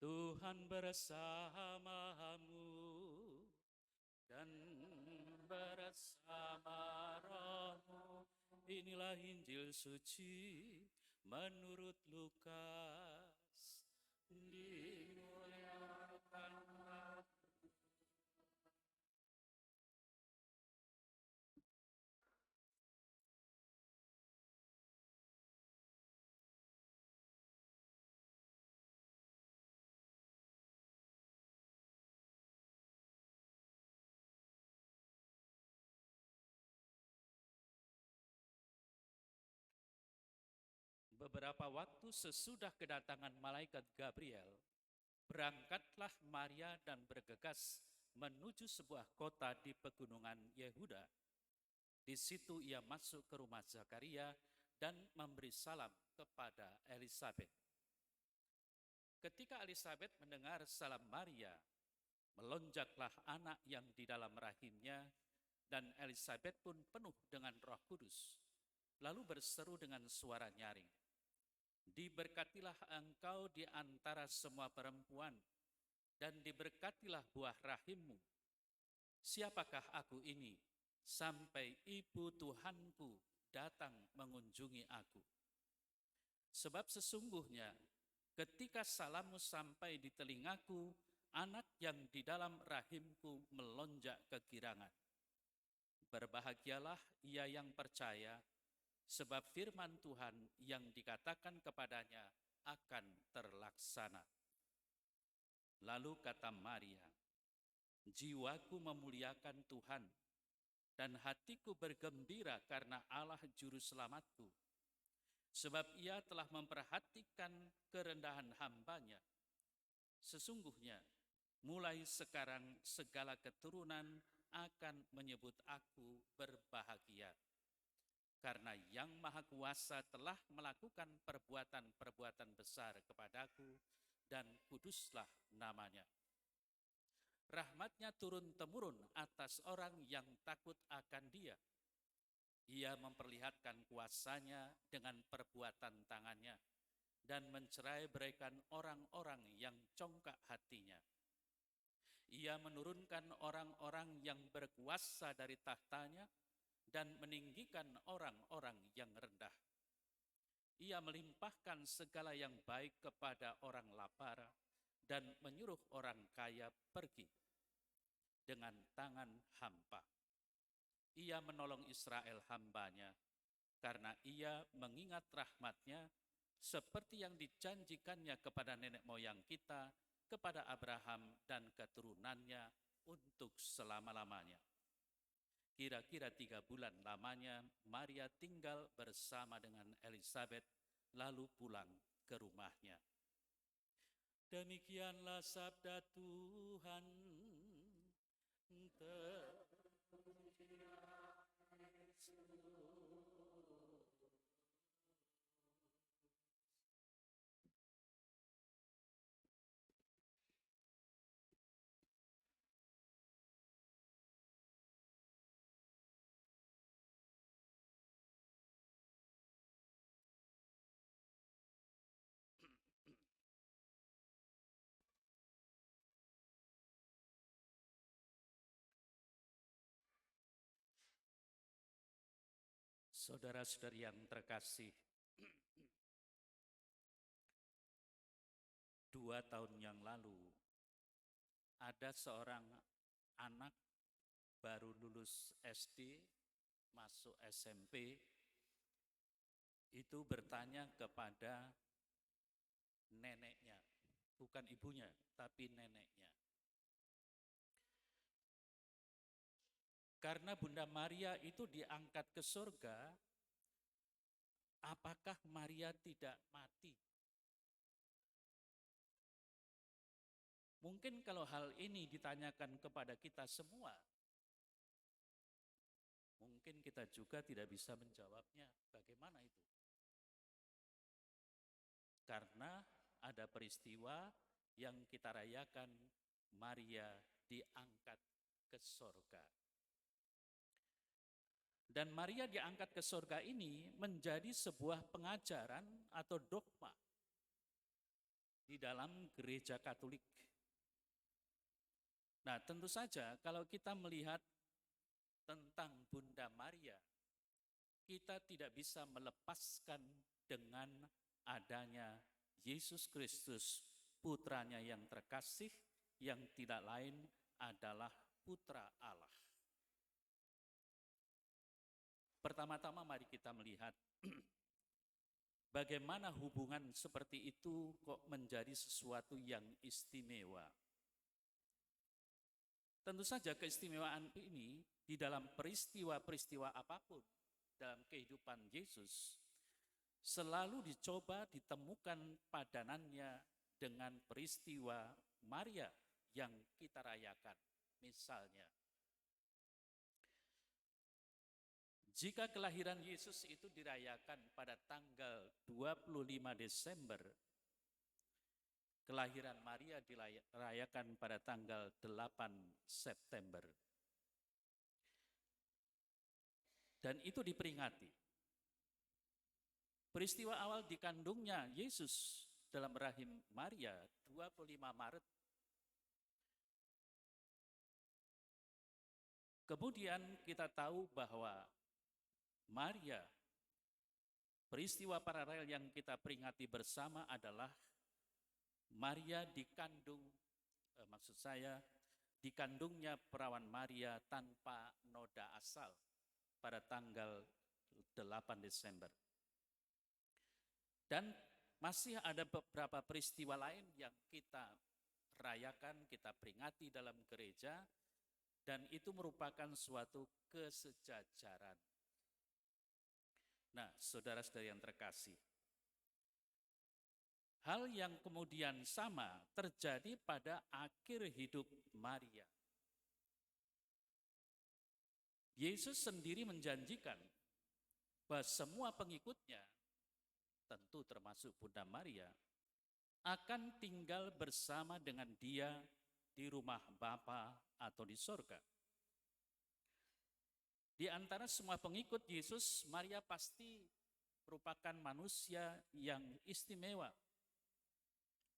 Tuhan bersamamu dan bersama rohmu. Inilah Injil suci menurut Lukas. Dimuliakanlah. Beberapa waktu sesudah kedatangan malaikat Gabriel, berangkatlah Maria dan bergegas menuju sebuah kota di pegunungan Yehuda. Di situ ia masuk ke rumah Zakaria dan memberi salam kepada Elisabet. Ketika Elisabet mendengar salam Maria, melonjaklah anak yang di dalam rahimnya, dan Elisabet pun penuh dengan Roh Kudus. Lalu berseru dengan suara nyaring, "Diberkatilah engkau di antara semua perempuan, dan diberkatilah buah rahimmu. Siapakah aku ini, sampai ibu Tuhanku datang mengunjungi aku? Sebab sesungguhnya ketika salammu sampai di telingaku, anak yang di dalam rahimku melonjak kegirangan. Berbahagialah ia yang percaya, sebab firman Tuhan yang dikatakan kepadanya akan terlaksana." Lalu kata Maria, "Jiwaku memuliakan Tuhan, dan hatiku bergembira karena Allah Juru Selamatku. Sebab ia telah memperhatikan kerendahan hamba-Nya. Sesungguhnya, mulai sekarang segala keturunan akan menyebut aku berbahagia. Karena Yang Maha Kuasa telah melakukan perbuatan-perbuatan besar kepadaku, dan kuduslah namanya. Rahmat-Nya turun-temurun atas orang yang takut akan Dia. Ia memperlihatkan kuasa-Nya dengan perbuatan tangan-Nya, dan mencerai-beraikan orang-orang yang congkak hatinya. Ia menurunkan orang-orang yang berkuasa dari tahtanya, dan meninggikan orang-orang yang rendah. Ia melimpahkan segala yang baik kepada orang lapar, dan menyuruh orang kaya pergi dengan tangan hampa. Ia menolong Israel hamba-Nya, karena ia mengingat rahmat-Nya, seperti yang dijanjikan-Nya kepada nenek moyang kita, kepada Abraham dan keturunannya untuk selama-lamanya. Kira-kira 3 bulan lamanya, Maria tinggal bersama dengan Elisabet, lalu pulang ke rumahnya. Demikianlah sabda Tuhan. Saudara-saudari yang terkasih, 2 tahun yang lalu ada seorang anak baru lulus SD, masuk SMP, itu bertanya kepada neneknya, bukan ibunya, tapi neneknya. Karena Bunda Maria itu diangkat ke surga, apakah Maria tidak mati? Mungkin kalau hal ini ditanyakan kepada kita semua, mungkin kita juga tidak bisa menjawabnya. Bagaimana itu? Karena ada peristiwa yang kita rayakan, Maria diangkat ke surga. Dan Maria diangkat ke surga ini menjadi sebuah pengajaran atau dogma di dalam gereja Katolik. Nah, tentu saja kalau kita melihat tentang Bunda Maria, kita tidak bisa melepaskan dengan adanya Yesus Kristus, putranya yang terkasih, yang tidak lain adalah putra Allah. Pertama-tama mari kita melihat bagaimana hubungan seperti itu kok menjadi sesuatu yang istimewa. Tentu saja keistimewaan ini di dalam peristiwa-peristiwa apapun dalam kehidupan Yesus selalu dicoba ditemukan padanannya dengan peristiwa Maria yang kita rayakan. Misalnya, jika kelahiran Yesus itu dirayakan pada tanggal 25 Desember, kelahiran Maria dirayakan pada tanggal 8 September. Dan itu diperingati. Peristiwa awal dikandungnya Yesus dalam rahim Maria 25 Maret. Kemudian kita tahu bahwa Maria, peristiwa paralel yang kita peringati bersama adalah Maria dikandungnya perawan Maria tanpa noda asal pada tanggal 8 Desember. Dan masih ada beberapa peristiwa lain yang kita rayakan, kita peringati dalam gereja, dan itu merupakan suatu kesejajaran. Nah, saudara-saudari yang terkasih, hal yang kemudian sama terjadi pada akhir hidup Maria. Yesus sendiri menjanjikan bahwa semua pengikutnya, tentu termasuk Bunda Maria, akan tinggal bersama dengan dia di rumah Bapa atau di sorga. Di antara semua pengikut Yesus, Maria pasti merupakan manusia yang istimewa.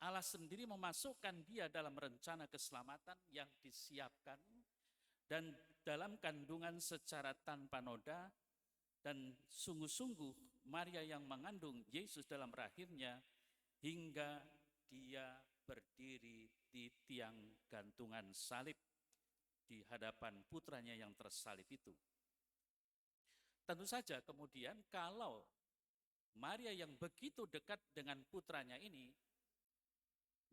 Allah sendiri memasukkan dia dalam rencana keselamatan yang disiapkan dan dalam kandungan secara tanpa noda, dan sungguh-sungguh Maria yang mengandung Yesus dalam rahimnya hingga dia berdiri di tiang gantungan salib di hadapan putranya yang tersalib itu. Tentu saja kemudian kalau Maria yang begitu dekat dengan putranya ini,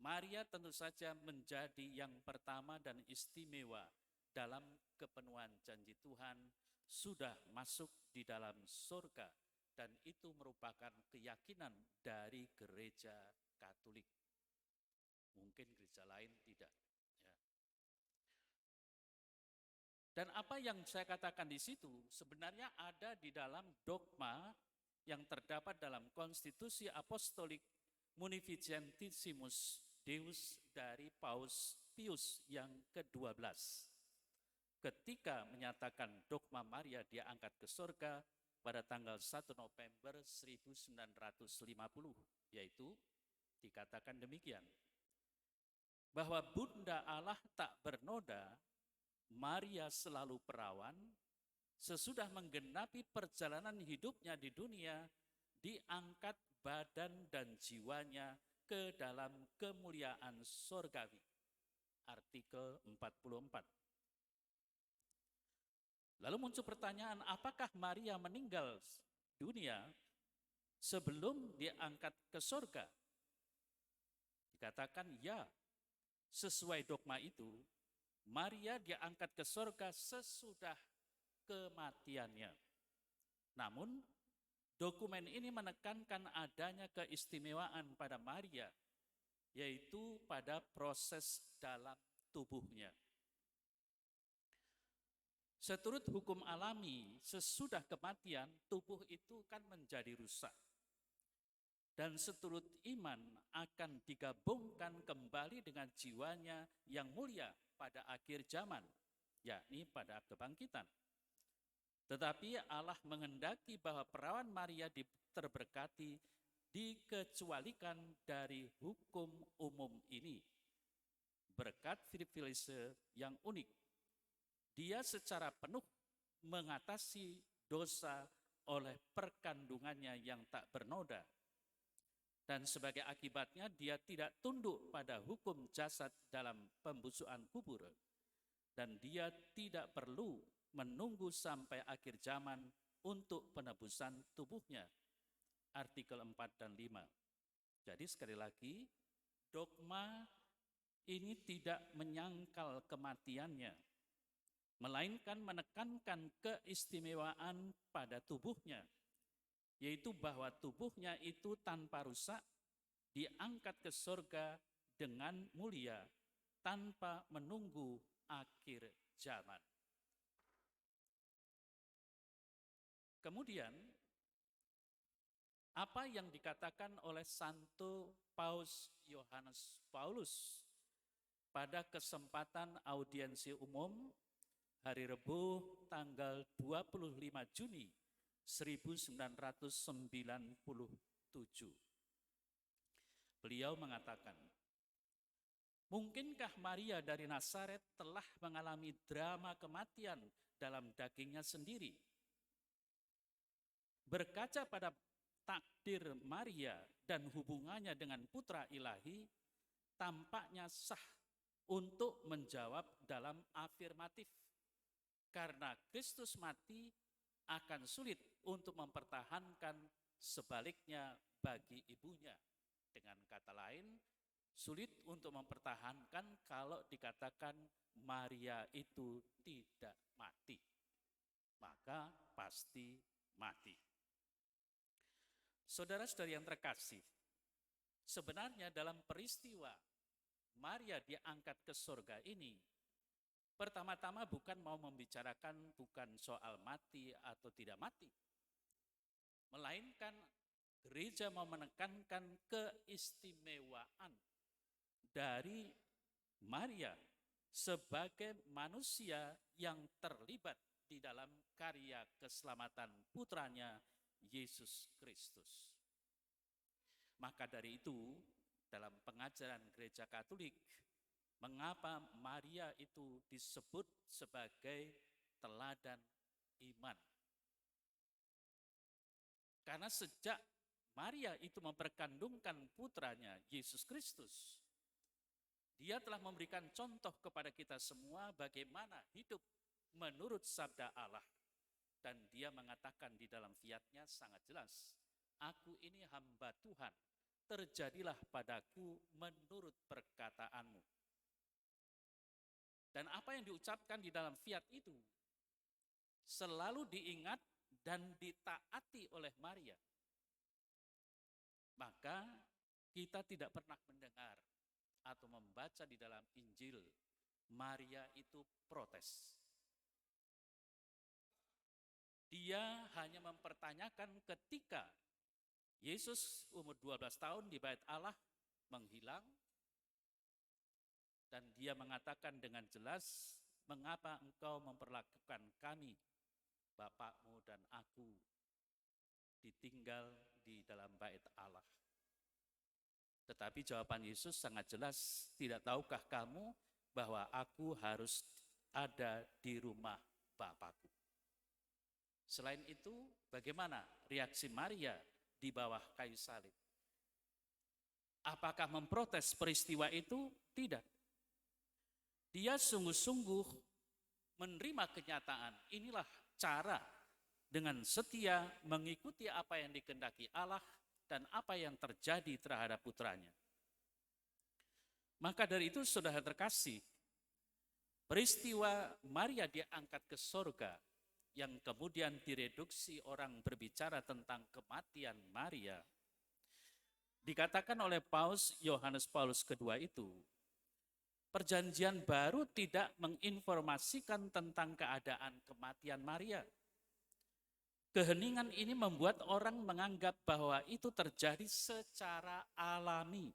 Maria tentu saja menjadi yang pertama dan istimewa dalam kepenuhan janji Tuhan, sudah masuk di dalam surga, dan itu merupakan keyakinan dari gereja Katolik. Mungkin gereja lain tidak. Dan apa yang saya katakan di situ sebenarnya ada di dalam dogma yang terdapat dalam konstitusi apostolik Munificentissimus Deus dari Paus Pius yang ke-12. Ketika menyatakan dogma Maria dia angkat ke surga pada tanggal 1 November 1950, yaitu dikatakan demikian, bahwa Bunda Allah tak bernoda, Maria selalu perawan, sesudah menggenapi perjalanan hidupnya di dunia, diangkat badan dan jiwanya ke dalam kemuliaan surgawi. Artikel 44. Lalu muncul pertanyaan, apakah Maria meninggal dunia sebelum diangkat ke surga? Dikatakan ya, sesuai dogma itu, Maria diangkat ke surga sesudah kematiannya. Namun, dokumen ini menekankan adanya keistimewaan pada Maria, yaitu pada proses dalam tubuhnya. Seturut hukum alami, sesudah kematian, tubuh itu kan menjadi rusak. Dan seturut iman akan digabungkan kembali dengan jiwanya yang mulia pada akhir zaman, yakni pada kebangkitan. Tetapi Allah menghendaki bahwa perawan Maria terberkati dikecualikan dari hukum umum ini. Berkat Philip Philipse yang unik, dia secara penuh mengatasi dosa oleh perkandungannya yang tak bernoda. Dan sebagai akibatnya dia tidak tunduk pada hukum jasad dalam pembusukan kubur. Dan dia tidak perlu menunggu sampai akhir zaman untuk penebusan tubuhnya. Artikel 4 dan 5. Jadi sekali lagi, dogma ini tidak menyangkal kematiannya, melainkan menekankan keistimewaan pada tubuhnya, yaitu bahwa tubuhnya itu tanpa rusak diangkat ke surga dengan mulia tanpa menunggu akhir zaman. Kemudian, apa yang dikatakan oleh Santo Paus Yohanes Paulus pada kesempatan audiensi umum hari Rebu tanggal 25 Juni 1997. Beliau mengatakan, mungkinkah Maria dari Nazaret telah mengalami drama kematian dalam dagingnya sendiri? Berkaca pada takdir Maria dan hubungannya dengan Putra Ilahi, tampaknya sah untuk menjawab dalam afirmatif. Karena Kristus mati akan sulit untuk mempertahankan sebaliknya bagi ibunya. Dengan kata lain, sulit untuk mempertahankan kalau dikatakan Maria itu tidak mati. Maka pasti mati. Saudara-saudari yang terkasih, sebenarnya dalam peristiwa Maria diangkat ke surga ini, pertama-tama bukan mau membicarakan bukan soal mati atau tidak mati, melainkan gereja mau menekankan keistimewaan dari Maria sebagai manusia yang terlibat di dalam karya keselamatan putranya Yesus Kristus. Maka dari itu, dalam pengajaran Gereja Katolik, mengapa Maria itu disebut sebagai teladan iman? Karena sejak Maria itu memperkandungkan putranya Yesus Kristus, dia telah memberikan contoh kepada kita semua bagaimana hidup menurut sabda Allah. Dan dia mengatakan di dalam fiat-Nya sangat jelas, aku ini hamba Tuhan, terjadilah padaku menurut perkataanmu. Dan apa yang diucapkan di dalam fiat itu selalu diingat dan ditaati oleh Maria. Maka kita tidak pernah mendengar atau membaca di dalam Injil Maria itu protes. Dia hanya mempertanyakan ketika Yesus umur 12 tahun di Bait Allah menghilang, dan dia mengatakan dengan jelas, mengapa engkau memperlakukan kami, bapakmu dan aku, ditinggal di dalam Bait Allah. Tetapi jawaban Yesus sangat jelas, tidak tahukah kamu bahwa aku harus ada di rumah Bapakku? Selain itu, bagaimana reaksi Maria di bawah kayu salib? Apakah memprotes peristiwa itu? Tidak. Dia sungguh-sungguh menerima kenyataan, inilah cara dengan setia mengikuti apa yang dikehendaki Allah dan apa yang terjadi terhadap putranya. Maka dari itu, saudara terkasih, peristiwa Maria diangkat ke surga yang kemudian direduksi orang berbicara tentang kematian Maria, dikatakan oleh Paus Yohanes Paulus II itu, Perjanjian Baru tidak menginformasikan tentang keadaan kematian Maria. Keheningan ini membuat orang menganggap bahwa itu terjadi secara alami,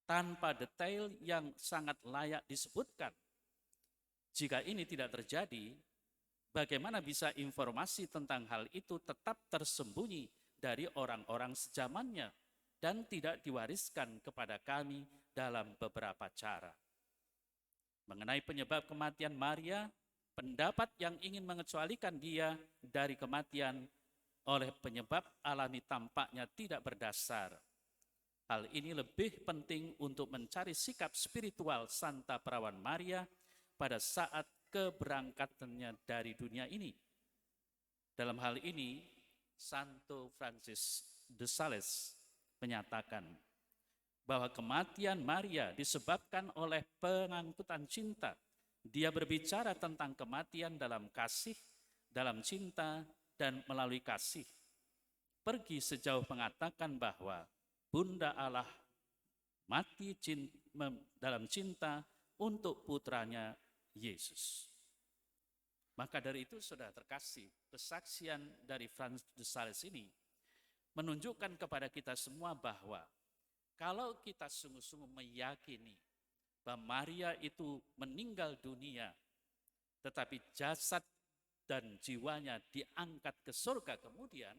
tanpa detail yang sangat layak disebutkan. Jika ini tidak terjadi, bagaimana bisa informasi tentang hal itu tetap tersembunyi dari orang-orang sezamannya dan tidak diwariskan kepada kami dalam beberapa cara. Mengenai penyebab kematian Maria, pendapat yang ingin mengecualikan dia dari kematian oleh penyebab alami tampaknya tidak berdasar. Hal ini lebih penting untuk mencari sikap spiritual Santa Perawan Maria pada saat keberangkatannya dari dunia ini. Dalam hal ini, Santo Francis de Sales menyatakan bahwa kematian Maria disebabkan oleh pengangkutan cinta. Dia berbicara tentang kematian dalam kasih, dalam cinta, dan melalui kasih. Pergi sejauh mengatakan bahwa Bunda Allah mati dalam cinta untuk putranya Yesus. Maka dari itu, saudara terkasih, kesaksian dari Francis de Sales ini menunjukkan kepada kita semua bahwa kalau kita sungguh-sungguh meyakini bahwa Maria itu meninggal dunia, tetapi jasad dan jiwanya diangkat ke surga kemudian,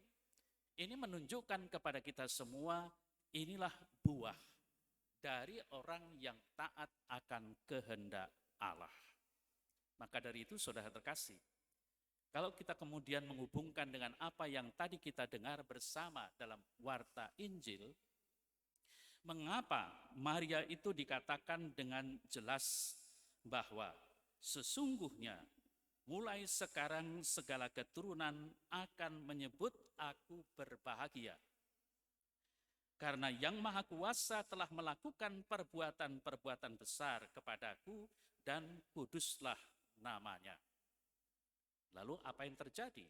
ini menunjukkan kepada kita semua, inilah buah dari orang yang taat akan kehendak Allah. Maka dari itu, saudara terkasih, kalau kita kemudian menghubungkan dengan apa yang tadi kita dengar bersama dalam warta Injil, mengapa Maria itu dikatakan dengan jelas bahwa sesungguhnya mulai sekarang segala keturunan akan menyebut aku berbahagia. Karena Yang Maha Kuasa telah melakukan perbuatan-perbuatan besar kepadaku dan kuduslah namanya. Lalu apa yang terjadi?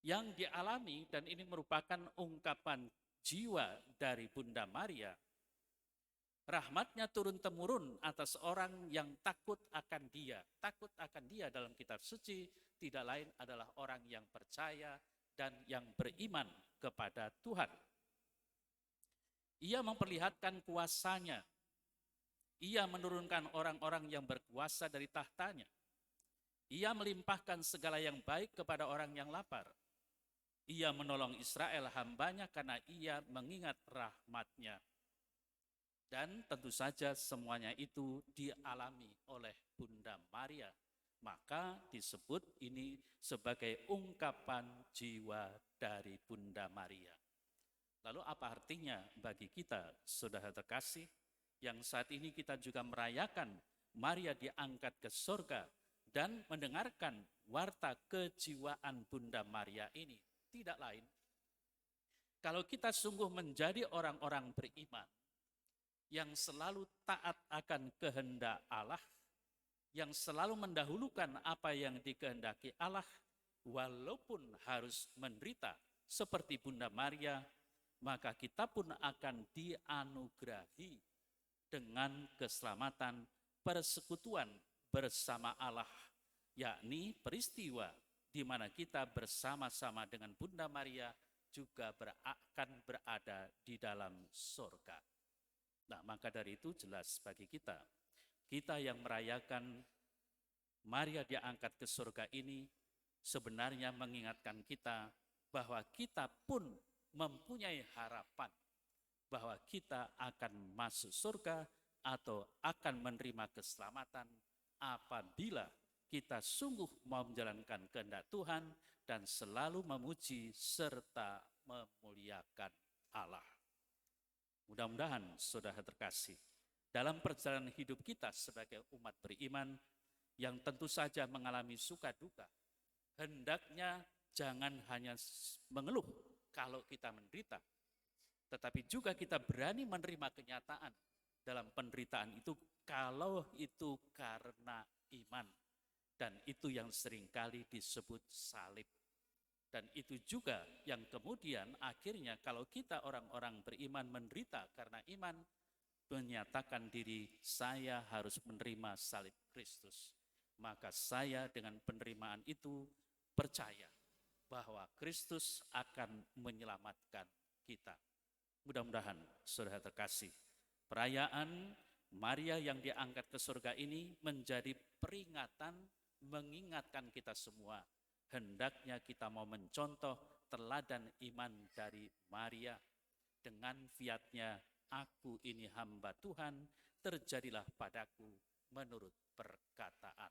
Yang dialami, dan ini merupakan ungkapan jiwa dari Bunda Maria, rahmatnya turun-temurun atas orang yang takut akan dia. Takut akan dia dalam kitab suci tidak lain adalah orang yang percaya dan yang beriman kepada Tuhan. Ia memperlihatkan kuasanya. Ia menurunkan orang-orang yang berkuasa dari tahtanya. Ia melimpahkan segala yang baik kepada orang yang lapar. Ia menolong Israel hambanya karena ia mengingat rahmatnya. Dan tentu saja semuanya itu dialami oleh Bunda Maria. Maka disebut ini sebagai ungkapan jiwa dari Bunda Maria. Lalu apa artinya bagi kita, saudara terkasih, yang saat ini kita juga merayakan Maria diangkat ke surga dan mendengarkan warta kejiwaan Bunda Maria ini? Tidak lain, kalau kita sungguh menjadi orang-orang beriman yang selalu taat akan kehendak Allah, yang selalu mendahulukan apa yang dikehendaki Allah, walaupun harus menderita seperti Bunda Maria, maka kita pun akan dianugerahi dengan keselamatan persekutuan bersama Allah, yakni peristiwa di mana kita bersama-sama dengan Bunda Maria juga akan berada di dalam surga. Nah, maka dari itu jelas bagi kita yang merayakan Maria diangkat ke surga ini sebenarnya mengingatkan kita bahwa kita pun mempunyai harapan bahwa kita akan masuk surga atau akan menerima keselamatan apabila kita sungguh mau menjalankan kehendak Tuhan dan selalu memuji serta memuliakan Allah. Mudah-mudahan saudara terkasih, dalam perjalanan hidup kita sebagai umat beriman yang tentu saja mengalami suka duka, hendaknya jangan hanya mengeluh kalau kita menderita, tetapi juga kita berani menerima kenyataan dalam penderitaan itu kalau itu karena iman. Dan itu yang seringkali disebut salib. Dan itu juga yang kemudian akhirnya kalau kita orang-orang beriman menderita karena iman, menyatakan diri saya harus menerima salib Kristus. Maka saya dengan penerimaan itu percaya bahwa Kristus akan menyelamatkan kita. Mudah-mudahan saudara terkasih, perayaan Maria yang diangkat ke surga ini menjadi peringatan mengingatkan kita semua, hendaknya kita mau mencontoh teladan iman dari Maria. Dengan fiatnya, aku ini hamba Tuhan, terjadilah padaku menurut perkataan.